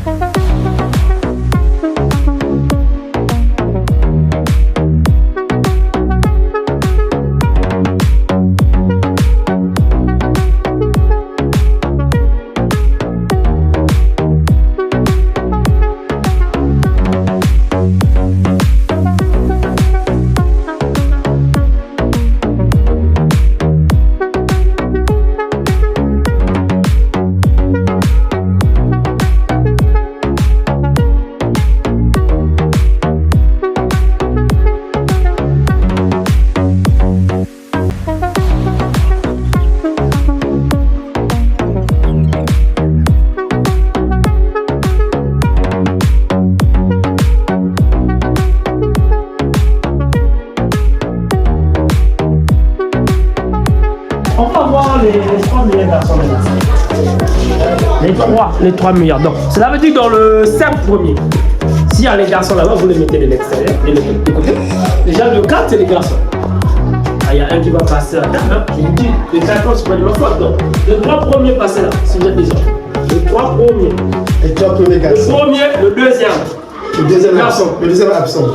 On va voir les 3 meilleurs garçons maintenant. Les 3 meilleurs. Donc, cela veut dire dans le 5 premiers. S'il y a les garçons là-bas, vous les mettez de l'extérieur, de côté. Déjà, le 4, c'est les garçons. Ah, il y a un qui va passer là. Je vous dis, les 4 c'est pas de ma faute. Donc, les 3 premiers passez là, si vous êtes des hommes. Les 3 premiers. Les 3 premiers garçons. Le premier, le deuxième. Le deuxième garçon. Le deuxième absent. Le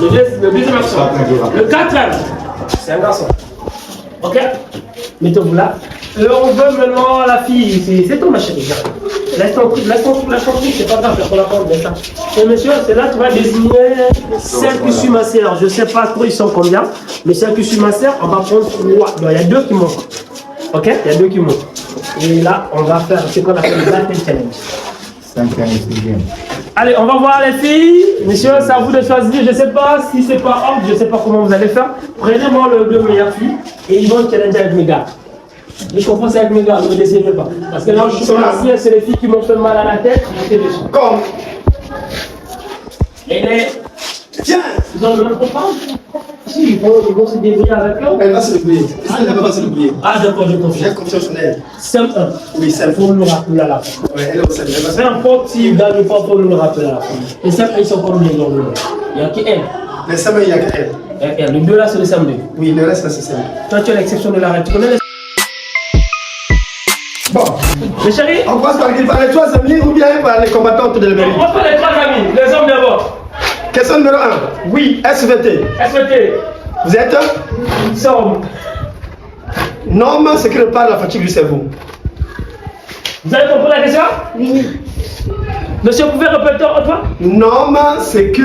deuxième absent. Le 4e, c'est un garçon. Ok? Mettez-vous là. On veut maintenant la fille. C'est ton ma chérie. Laisse ton truc, c'est pas grave, on la prendre ça. Et monsieur, c'est là que tu vas désigner celle qui suit ma sœur. Je sais pas trop ils sont combien, mais celle qui suit ma sœur, on va prendre 3. Donc il y a 2 qui manquent. Ok? Il y a 2 qui manquent. Et là, on va faire ce qu'on appelle le battle challenge. 5e et 6e. Allez, on va voir les filles. Monsieur, c'est à vous de choisir. Je ne sais pas si c'est pas ordre, je ne sais pas comment vous allez faire. Prenez-moi les 2 meilleures filles et ils vont challenger avec mes gars. Je comprends ça avec mes gars, ne me décevez pas. Parce que là, je suis assis, c'est les filles qui m'ont fait mal à la tête. Montez dessus. Comme. Et les. Tiens. Ils ont le même comprendre. Si, ils vont se débrouiller avec eux. Elle va se l'oublier. Elle ne va pas se l'oublier. Ah, d'accord, je confie. J'ai confiance en elle. Simple 1. Oui, simple. Faut nous rappeler à la fin. Oui, elle est au simple. Peu importe si vous gagnez pas, faut nous le rappeler à la fin. Les simple, ils sont combien dans le nom? Il n'y a qu'elle. Les simple, il n'y a qu'elle. Les 2 là, c'est les samedis. Oui, le reste, là, c'est simple. Toi, tu as l'exception de la règle. Tu connais les. Bon. Mes chéris, On commence par les 3 amis ou bien par les combattants de l'Amérique. on fait les 3 amis, les hommes d'abord. Question numéro 1. Oui. SVT. SVT. Vous êtes Somme. norme, c'est qui répare la fatigue du cerveau. Vous avez compris la question? Oui. Monsieur, vous pouvez répéter une fois? Norme, c'est qui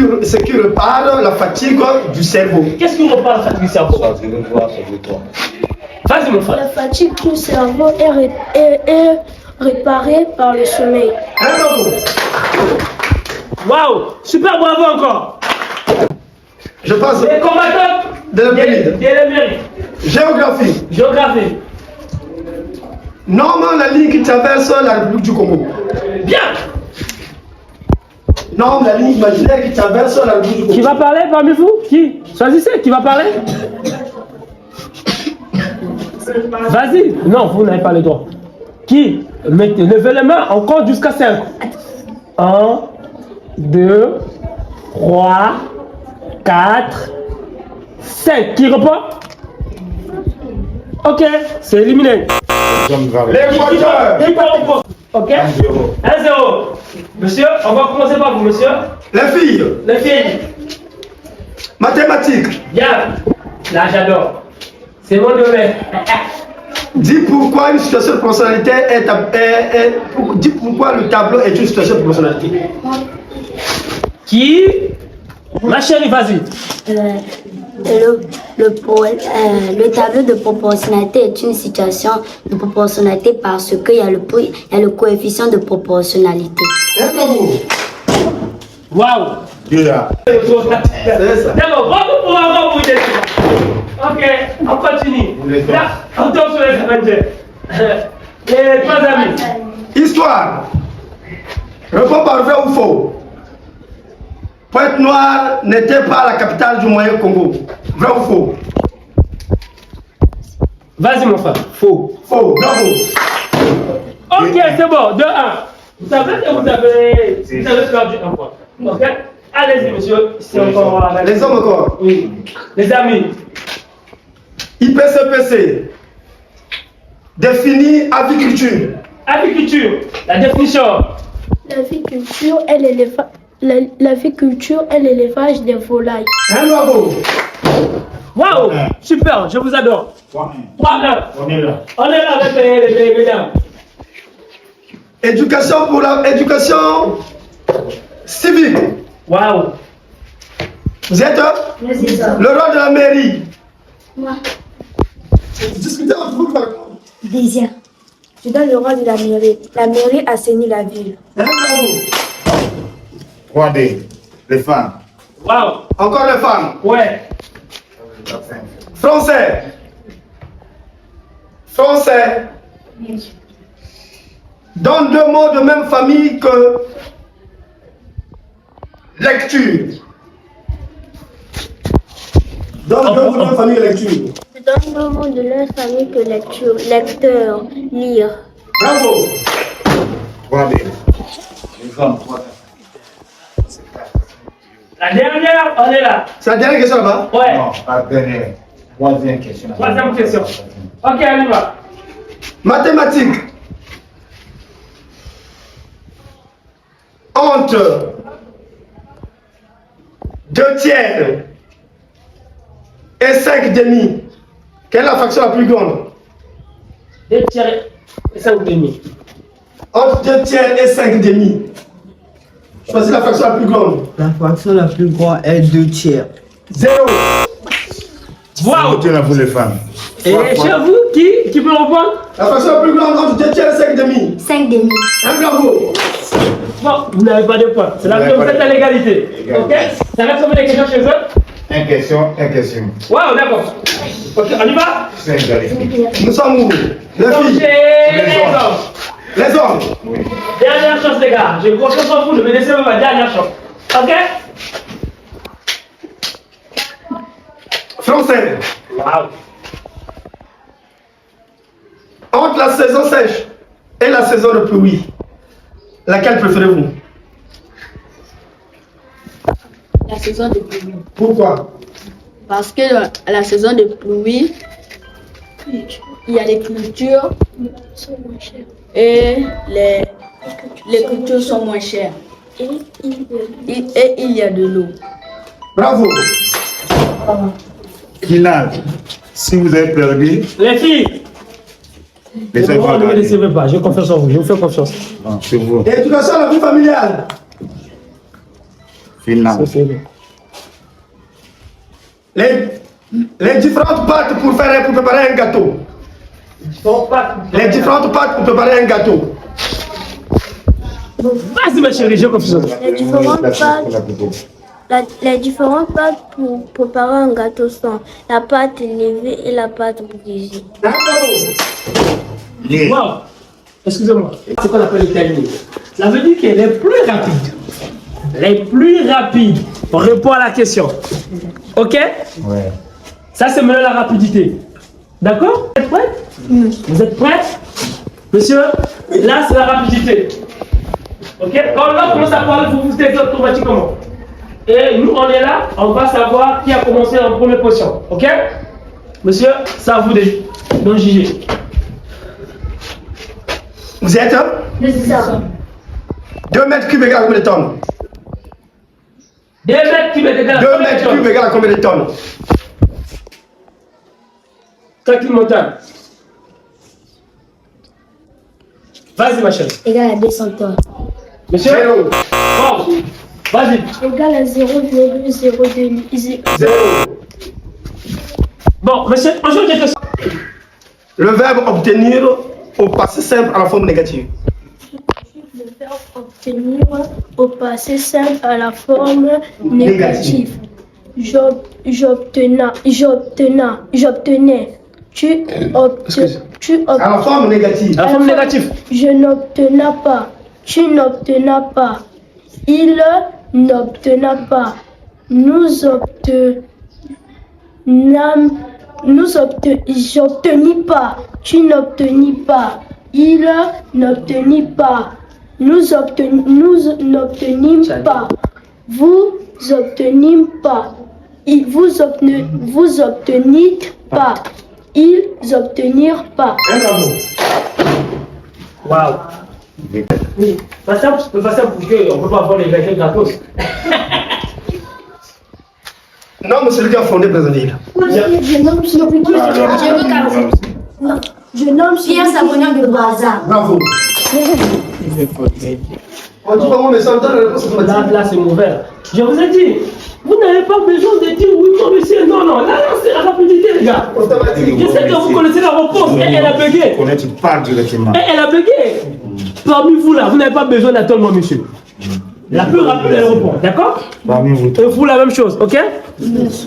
répare la fatigue du cerveau. Qu'est-ce qui repart la fatigue du cerveau? Vas-y, mon frère. La fatigue du cerveau est réparée par le sommeil. Waouh! Super, bravo encore! Je passe. Les combattants de l'Amérique. Géographie. Géographie. Norme, la ligne qui traverse la République du Congo. Bien! Norme, la ligne imaginaire qui traverse la République du Congo. Qui va parler parmi vous? Qui? Choisissez, qui va parler? Vas-y. Non, vous n'avez pas le droit. Qui? Mettez, levez les mains, on compte jusqu'à 5. 1, 2, 3, 4, 5. Qui reprend? Ok, c'est éliminé. L'Équateur. Ok? 1-0. Monsieur, on va commencer par vous, monsieur. Les filles. Les filles. Mathématiques. Bien. Là, j'adore. C'est mon domaine. Dis pourquoi une situation de proportionnalité dis pourquoi le tableau est une situation de proportionnalité. Qui? Ma chérie, vas-y. Le tableau de proportionnalité est une situation de proportionnalité parce qu'il y a le coefficient de proportionnalité. Waouh! D'accord, bravo pour avoir vous. Ok, on continue. Là, on tombe sur les Avengers. Les 3 amis. Histoire. Réponds par vrai ou faux. Pointe-Noire n'était pas la capitale du moyen Congo. Vrai ou faux? Vas-y, mon frère. Faux. Faux, bravo. Ok, c'est bon. 2-1. Vous savez que vous avez perdu un point. Ok? Allez-y, monsieur. C'est encore. Les hommes encore. Oui. Les amis. IPCPC. Définit aviculture. Agriculture. La définition. L'aviculture est l'élevage des volailles. Un bravo. Waouh, super, je vous adore. 3-1. On est là. On est là avec les mesdames. Éducation pour la éducation civique. Waouh. Vous êtes le rôle de la mairie. Moi, Discutez entre vous. Désir. Je donne le rôle de la mairie. La mairie assainit la ville. Un bravo. 3D. Les femmes. Waouh. Encore les femmes. Ouais. Français. Français. Donne deux mots de même famille que lecture. Donne deux mots de même famille que lecture. Je donne le mot de la famille que lecture. Lecteur, lire. Bravo. 3D. Les femmes. 3D. La dernière, on est là. C'est la dernière question là-bas. Ouais. Non, pas dernière. Troisième question. Troisième question. Ok, on y va. Mathématiques. Entre 2 tiers et 5 demi, quelle est la fraction la plus grande? 2 tiers et 5 demi. Entre 2 tiers et 5 demi. Choisis la fraction la plus grande. La fraction la plus grande est 2 tiers. 0. Waouh. Tu es là pour les femmes. Et chez vous, qui peut répondre? La fraction la plus grande entre 2 tiers et 5 demi. 5 demi. Un bravo. Bon, vous n'avez pas de points. C'est la Vous n'avez vous pas êtes de- à l'égalité. Égalité. Ok? Ça reste comme des questions chez eux? Une question, une question. Waouh, d'accord. Ok, on y va? C'est égalité. Nous sommes où? Les Donc, filles. j'ai Les les hommes. hommes. Les hommes. Oui. Dernière chance, les gars. J'ai confiance en vous. Je vais laisser ma dernière chance. Ok? Français. Waouh. Entre la saison sèche et la saison de pluie, laquelle préférez-vous? La saison de pluie. Pourquoi? Parce que la saison de pluie, il y a les cultures et les cultures sont moins chères. Et il y a de l'eau. Bravo. Finale. Si vous avez perdu, Les filles, laissez ne me moi décevez pas. J'ai confiance en vous. Je vous fais confiance. Non, c'est vous. Éducation à la vie familiale. Finale. C'est fini. Les différentes pâtes pour préparer un gâteau. Bon, pas. Les différentes pâtes pour préparer un gâteau. Vas-y, ma chérie, j'ai confiance en vous. Les différentes pâtes pour préparer un gâteau sont la pâte levée et la pâte brisée. Bravo. Yeah. Waouh. Excusez-moi. C'est ce qu'on appelle le timing. Ça veut dire qu'elle est plus rapide. Les plus rapides. On répond à la question. Ok? Ouais. Ça, c'est maintenant la rapidité. D'accord? Vous êtes prêts? Vous êtes prêts? Monsieur, là, c'est la rapidité. Ok? Quand l'autre commence à parler, vous vous taisez automatiquement. Et nous, on est là, on va savoir qui a commencé en première position. Ok? Monsieur, c'est à vous de juger. Vous êtes hein? 2 mètres cubes égale à combien de tonnes? 2 mètres cubes égale à 2 combien de mètres tonnes? cubes égale à combien de tonnes? Tranquille, montagne. Vas-y, ma chérie. Égal à 200 tonnes. Monsieur? Zéro. Bon, vas-y. Égal à 0,02. 0. Bon, monsieur, bonjour, j'ai question. Le verbe obtenir au passé simple à la forme négative. Le verbe obtenir au passé simple à la forme négative. J'obtenais. Tu À la forme négative. La forme négative. Je n'obtenais pas. Tu n'obtenais pas. Il n'obtenait pas. J'obtenis pas. Tu n'obtenis pas. Il n'obtenit pas. Nous n'obtenîmes pas. Vous obtenîmes pas. Vous obtenîtes pas. Ils obtenirent pas. Un bravo. Waouh. Oui, pas simple, on ne peut pas avoir les vêtements gratos. Non, mais celui qui a fondé Brazzaville. Je nomme Pierre Savognin de Brazza. Bravo. On dit pas moi, mais ça entend la réponse automatique. Là, c'est mauvais. Je vous ai dit, vous n'avez pas besoin de dire oui, non, monsieur. Non, non, là, c'est la rapidité, les gars. Automatique. Je sais que vous connaissez la réponse, et elle a bugué. Tu parles directement. Et elle a bugué. Parmi vous, là, vous n'avez pas besoin d'attendre moi, monsieur. La plus rapide, elle répond, d'accord? Parmi vous. Et vous, la même chose, ok?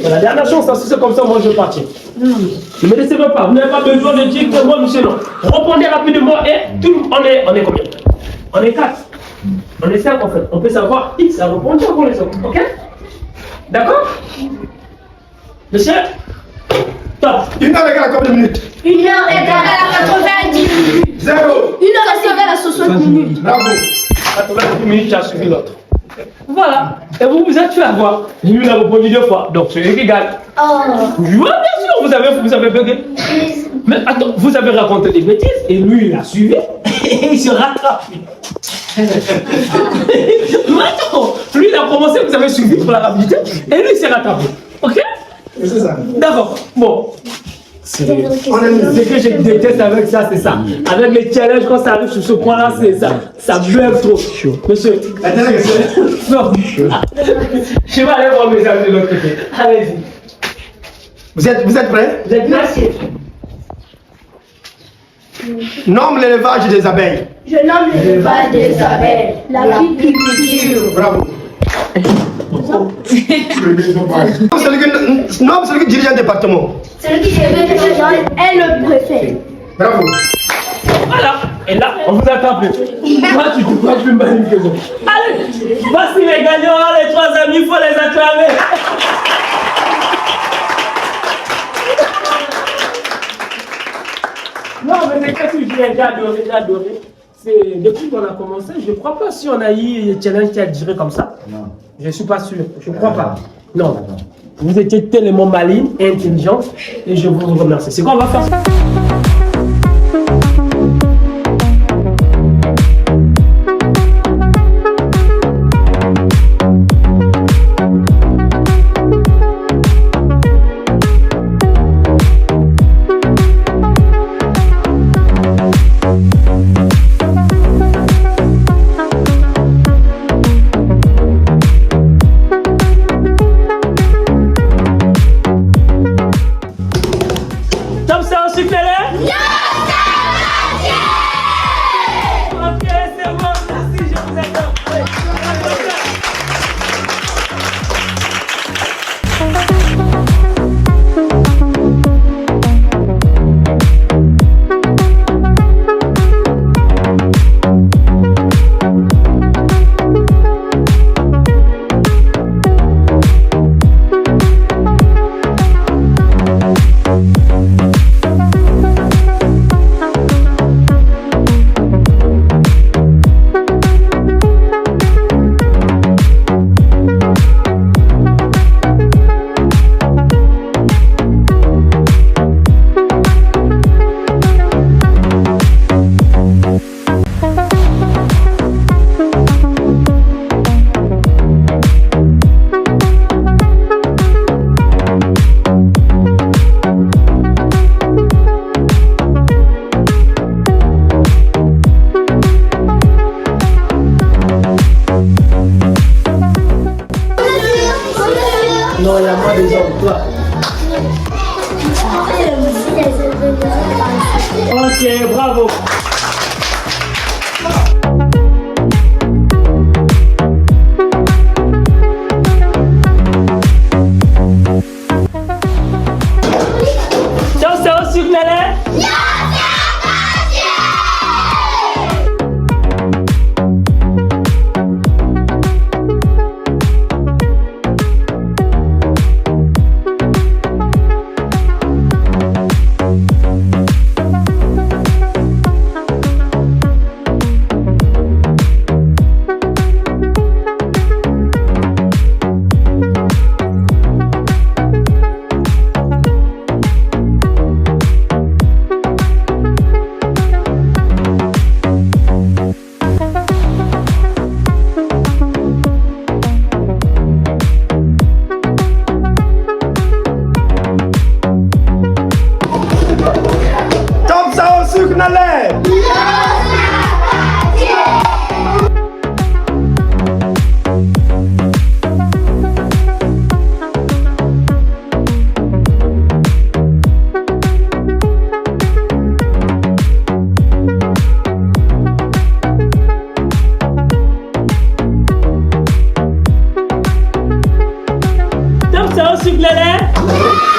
La dernière chose, si c'est comme ça, moi, je vais partir. Ne me laissez pas, vous n'avez pas besoin de dire que moi, monsieur, non. Répondez rapidement, et tout, on est combien? On est 4. On est 5 en fait. On peut savoir X a répondu pour les autres. Ok? D'accord? Monsieur? Top. Une heure égale à combien de minutes? 1 heure égale à 90 minutes. 0. 1 heure égale à 60 minutes. Bravo. 90 minutes, tu as suivi l'autre. Voilà. Et vous vous êtes fait avoir. Lui, il a répondu 2 fois. Donc, c'est lui qui gagne. Oh. Oui, bien sûr, vous avez bugué. Mais attends, vous avez raconté des bêtises et lui, il a suivi et il se rattrape. Mais attends, lui, il a commencé, vous avez suivi pour la rapidité et lui, il s'est rattrapé. Ok? C'est ça. D'accord. Bon. Ce que je déteste avec ça, c'est ça. Avec les challenges, quand ça arrive sur ce point-là, c'est ça. Ça bug trop. Monsieur. Non. Je vais aller voir mes amis de l'autre côté. Allez-y. Vous êtes prêts? Vous êtes prêts? Nomme l'élevage des abeilles. Je nomme l'élevage des abeilles. L'apiculture. Bravo. Celui qui dirige un département. Celui qui dirige le président est le préfet. Bravo. Voilà. Et là, on vous a tapé. Moi, tu te crois plus mal que moi. Allez, voici les gagnants, les 3 amis, il faut les acclamer. Non, mais c'est quelque chose que j'ai adoré. C'est depuis qu'on a commencé, je ne crois pas si on a eu un challenge qui a duré comme ça. Non. Je ne suis pas sûr. Je ne crois pas. Non. Vous étiez tellement maligne et intelligente et je vous remercie. C'est quoi on va faire? Non, il y a moins des hommes, toi. Ok, bravo. Ciao, ciao, sucre lait. Lélé.